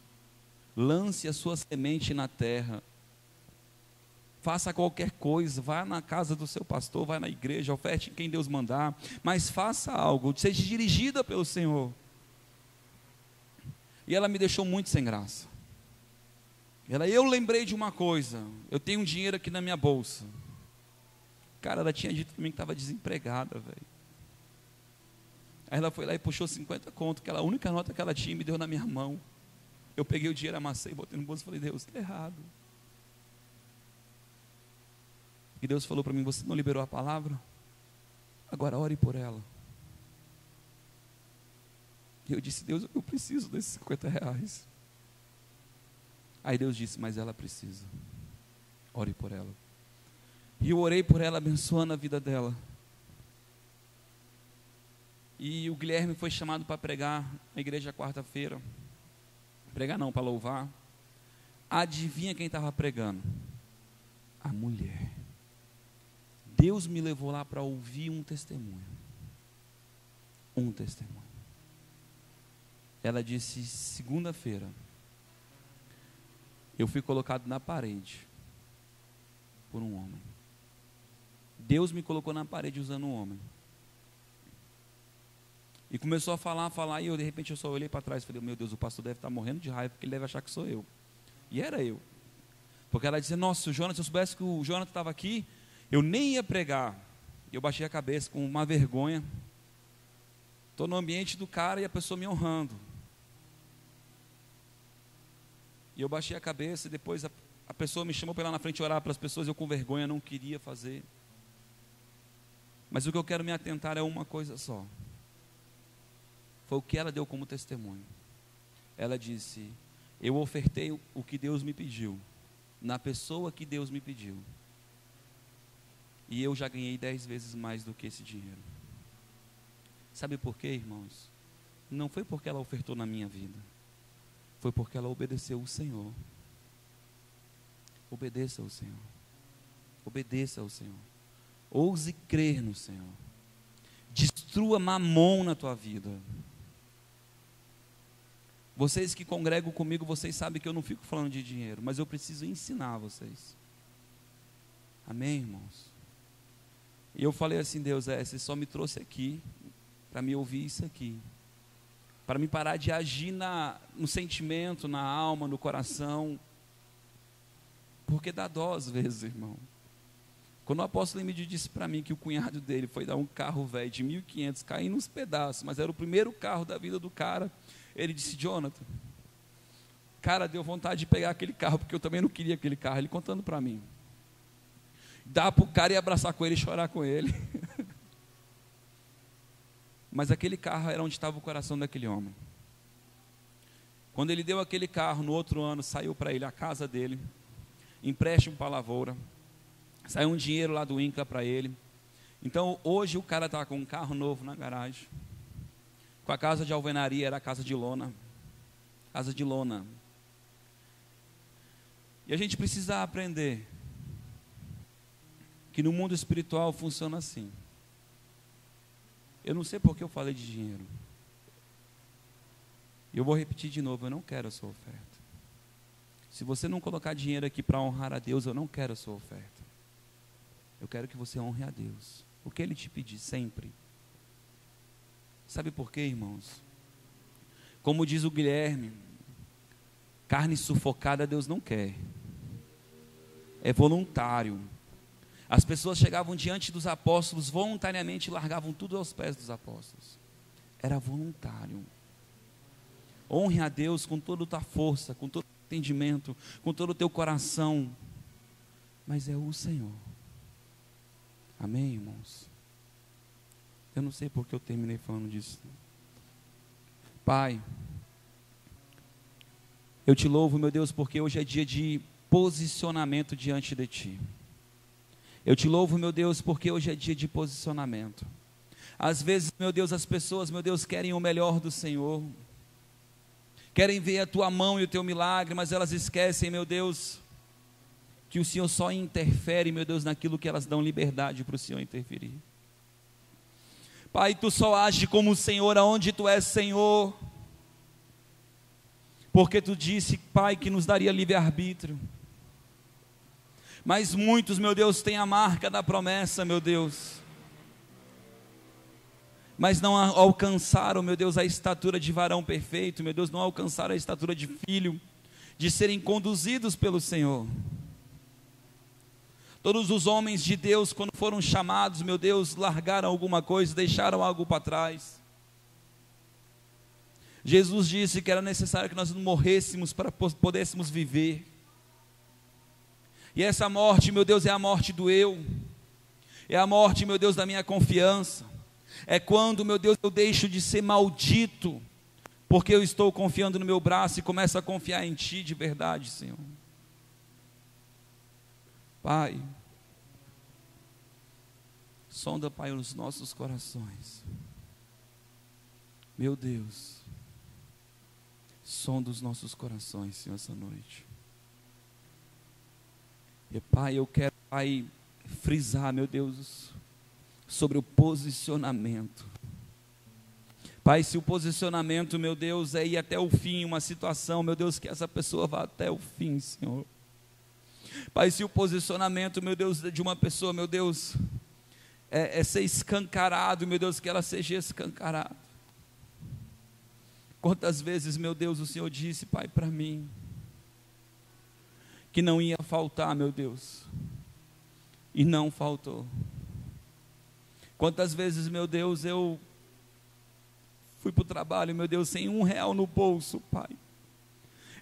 Lance a sua semente na terra. Faça qualquer coisa, vá na casa do seu pastor, vá na igreja, oferte em quem Deus mandar, mas faça algo, seja dirigida pelo Senhor. E ela me deixou muito sem graça. Eu lembrei de uma coisa, eu tenho um dinheiro aqui na minha bolsa. Cara, ela tinha dito para mim que estava desempregada, velho. Aí ela foi lá e puxou 50 conto, que a única nota que ela tinha, me deu na minha mão. Eu peguei o dinheiro, amassei, botei no bolso e falei, Deus, está errado. E Deus falou para mim, você não liberou a palavra? Agora ore por ela. E eu disse, Deus, eu preciso desses 50 reais. Aí Deus disse, mas ela precisa. ore por ela. E eu orei por ela, abençoando a vida dela. E o Guilherme foi chamado para pregar na igreja quarta-feira. Pregar não, para louvar. Adivinha quem estava pregando? A mulher. Deus me levou lá para ouvir um testemunho. Um testemunho. Ela disse, segunda-feira, eu fui colocado na parede por um homem. Deus me colocou na parede usando um homem. E começou a falar, e eu de repente eu só olhei para trás e falei, meu Deus, o pastor deve estar morrendo de raiva, porque ele deve achar que sou eu. E era eu. Porque ela dizia, nossa, o Jonathan, se eu soubesse que o Jonathan estava aqui, eu nem ia pregar. Eu baixei a cabeça com uma vergonha. Estou no ambiente do cara e a pessoa me honrando. E eu baixei a cabeça e depois a pessoa me chamou para ir lá na frente orar para as pessoas, eu com vergonha não queria fazer. Mas o que eu quero me atentar é uma coisa só. Foi o que ela deu como testemunho. Ela disse, eu ofertei o que Deus me pediu, na pessoa que Deus me pediu. E eu já ganhei 10 vezes mais do que esse dinheiro. Sabe por quê, irmãos? Não foi porque ela ofertou na minha vida. Foi porque ela obedeceu o Senhor. Obedeça ao Senhor. Obedeça ao Senhor. Ouse crer no Senhor. Destrua mamon na tua vida. Vocês que congregam comigo, vocês sabem que eu não fico falando de dinheiro, mas eu preciso ensinar vocês. Amém, irmãos? E eu falei assim, Deus, você só me trouxe aqui para me ouvir isso aqui. Para me parar de agir no sentimento, na alma, no coração. Porque dá dó às vezes, irmão. Quando o apóstolo Emílio disse para mim que o cunhado dele foi dar um carro velho de 1.500, caindo nos pedaços, mas era o primeiro carro da vida do cara, ele disse, Jonathan, cara, deu vontade de pegar aquele carro, porque eu também não queria aquele carro, ele contando para mim. Dá para o cara ir abraçar com ele e chorar com ele. Mas aquele carro era onde estava o coração daquele homem. Quando ele deu aquele carro, no outro ano, saiu para ele a casa dele, empréstimo para a lavoura, saiu um dinheiro lá do INCA para ele. Então hoje o cara está com um carro novo na garagem, com a casa de alvenaria, era a casa de lona. Casa de lona. E a gente precisa aprender que no mundo espiritual funciona assim. Eu não sei porque eu falei de dinheiro. E eu vou repetir de novo, eu não quero a sua oferta. Se você não colocar dinheiro aqui para honrar a Deus, eu não quero a sua oferta. Eu quero que você honre a Deus. O que Ele te pedir sempre. Sabe por quê, irmãos? Como diz o Guilherme, carne sufocada Deus não quer. É voluntário. As pessoas chegavam diante dos apóstolos voluntariamente e largavam tudo aos pés dos apóstolos. Era voluntário. Honre a Deus com toda a tua força, com todo o entendimento, com todo o teu coração. Mas é o Senhor. Amém, irmãos? Eu não sei porque eu terminei falando disso. Pai, eu te louvo, meu Deus, porque hoje é dia de posicionamento diante de Ti. Eu te louvo, meu Deus, porque hoje é dia de posicionamento. Às vezes, meu Deus, as pessoas, meu Deus, querem o melhor do Senhor, querem ver a Tua mão e o Teu milagre, mas elas esquecem, meu Deus, que o Senhor só interfere, meu Deus, naquilo que elas dão liberdade para o Senhor interferir. Pai, Tu só age como o Senhor aonde Tu és Senhor, porque Tu disse, Pai, que nos daria livre-arbítrio. Mas muitos, meu Deus, têm a marca da promessa, meu Deus, mas não alcançaram, meu Deus, a estatura de varão perfeito, meu Deus, não alcançaram a estatura de filho, de serem conduzidos pelo Senhor. Todos os homens de Deus, quando foram chamados, meu Deus, largaram alguma coisa, deixaram algo para trás. Jesus disse que era necessário que nós morrêssemos para pudéssemos viver. E essa morte, meu Deus, é a morte do eu. É a morte, meu Deus, da minha confiança. É quando, meu Deus, eu deixo de ser maldito, porque eu estou confiando no meu braço e começo a confiar em Ti de verdade, Senhor. Pai, sonda, Pai, os nossos corações. Meu Deus, sonda os nossos corações, Senhor, essa noite. E Pai, eu quero, Pai, frisar, meu Deus, sobre o posicionamento. Pai, se o posicionamento, meu Deus, é ir até o fim, uma situação, meu Deus, que essa pessoa vá até o fim, Senhor. Pai, se o posicionamento, meu Deus, de uma pessoa, meu Deus, é ser escancarado, meu Deus, que ela seja escancarada. Quantas vezes, meu Deus, o Senhor disse, Pai, para mim, que não ia faltar, meu Deus, e não faltou. Quantas vezes, meu Deus, eu fui para o trabalho, meu Deus, sem R$1 no bolso, Pai.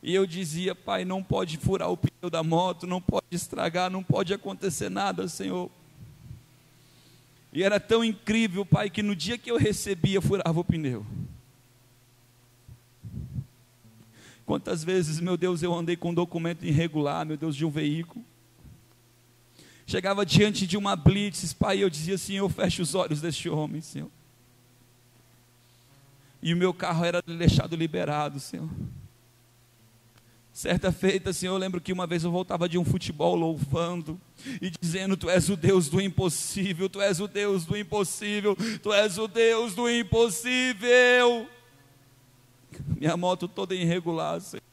E eu dizia, Pai, não pode furar o pneu da moto, não pode estragar, não pode acontecer nada, Senhor. E era tão incrível, Pai, que no dia que eu recebia, furava o pneu. Quantas vezes, meu Deus, eu andei com um documento irregular, meu Deus, de um veículo. Chegava diante de uma blitz, Pai, eu dizia, Senhor, feche os olhos deste homem, Senhor. E o meu carro era deixado liberado, Senhor. Certa feita, Senhor, eu lembro que uma vez eu voltava de um futebol louvando e dizendo, Tu és o Deus do impossível, Tu és o Deus do impossível, Tu és o Deus do impossível. Minha moto toda irregular, Senhor.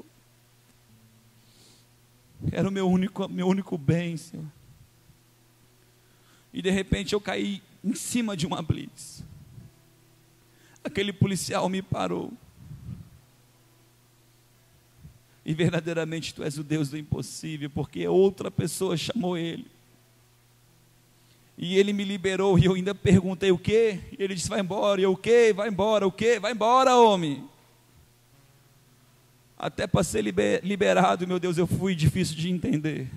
Era o meu único bem, Senhor. E de repente eu caí em cima de uma blitz. Aquele policial me parou. E verdadeiramente Tu és o Deus do impossível, porque outra pessoa chamou ele. E ele me liberou, e eu ainda perguntei o quê? E ele disse, vai embora. E eu, o quê? Vai embora, o quê? Vai embora, homem. Até para ser liberado, meu Deus, eu fui difícil de entender.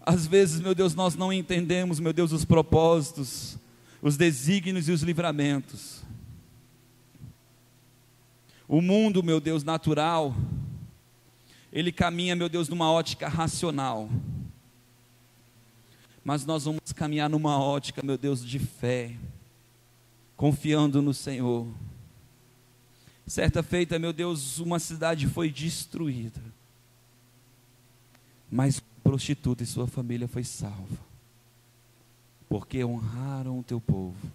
Às vezes, meu Deus, nós não entendemos, meu Deus, os propósitos, os desígnios e os livramentos. O mundo, meu Deus, natural, ele caminha, meu Deus, numa ótica racional. Mas nós vamos caminhar numa ótica, meu Deus, de fé, confiando no Senhor. Certa feita, meu Deus, uma cidade foi destruída, mas uma prostituta e sua família foi salva, porque honraram o Teu povo.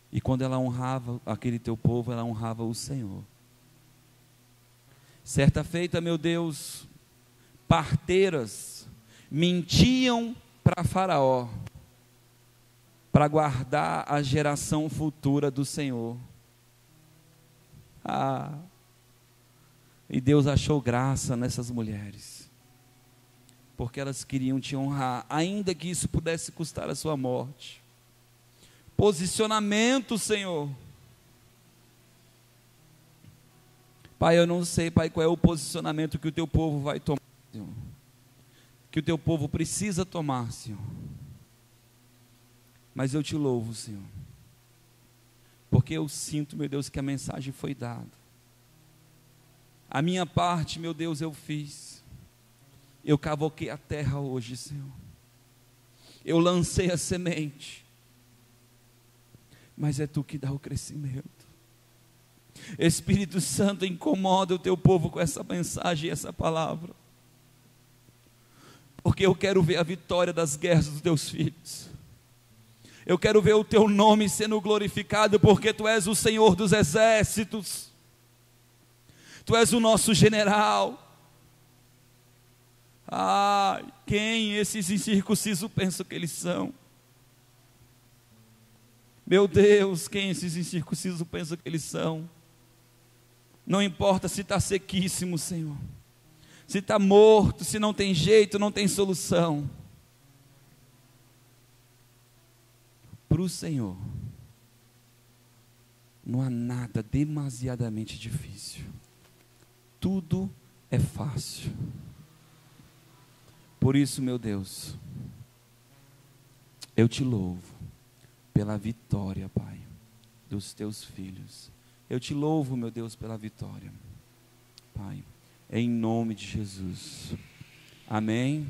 E quando ela honrava aquele Teu povo, ela honrava o Senhor. Certa feita, meu Deus, parteiras mentiam para Faraó, para guardar a geração futura do Senhor. E Deus achou graça nessas mulheres, porque elas queriam Te honrar, ainda que isso pudesse custar a sua morte. Posicionamento, Senhor. Pai, eu não sei, Pai, qual é o posicionamento que o Teu povo vai tomar, Senhor, que o Teu povo precisa tomar, Senhor, mas eu Te louvo, Senhor, porque eu sinto, meu Deus, que a mensagem foi dada. A minha parte, meu Deus, eu fiz. Eu cavoquei a terra hoje, Senhor. Eu lancei a semente. Mas é Tu que dá o crescimento. Espírito Santo, incomoda o Teu povo com essa mensagem e essa palavra. Porque eu quero ver a vitória das guerras dos Teus filhos. Eu quero ver o Teu nome sendo glorificado, porque Tu és o Senhor dos exércitos. Tu és o nosso general. Quem esses incircuncisos pensam que eles são? Meu Deus, quem esses incircuncisos pensam que eles são? Não importa se está sequíssimo, Senhor, se está morto, se não tem jeito, não tem solução. Para o Senhor, não há nada demasiadamente difícil. Tudo é fácil. Por isso, meu Deus, eu Te louvo pela vitória, Pai, dos Teus filhos. Eu Te louvo, meu Deus, pela vitória, Pai, em nome de Jesus. Amém.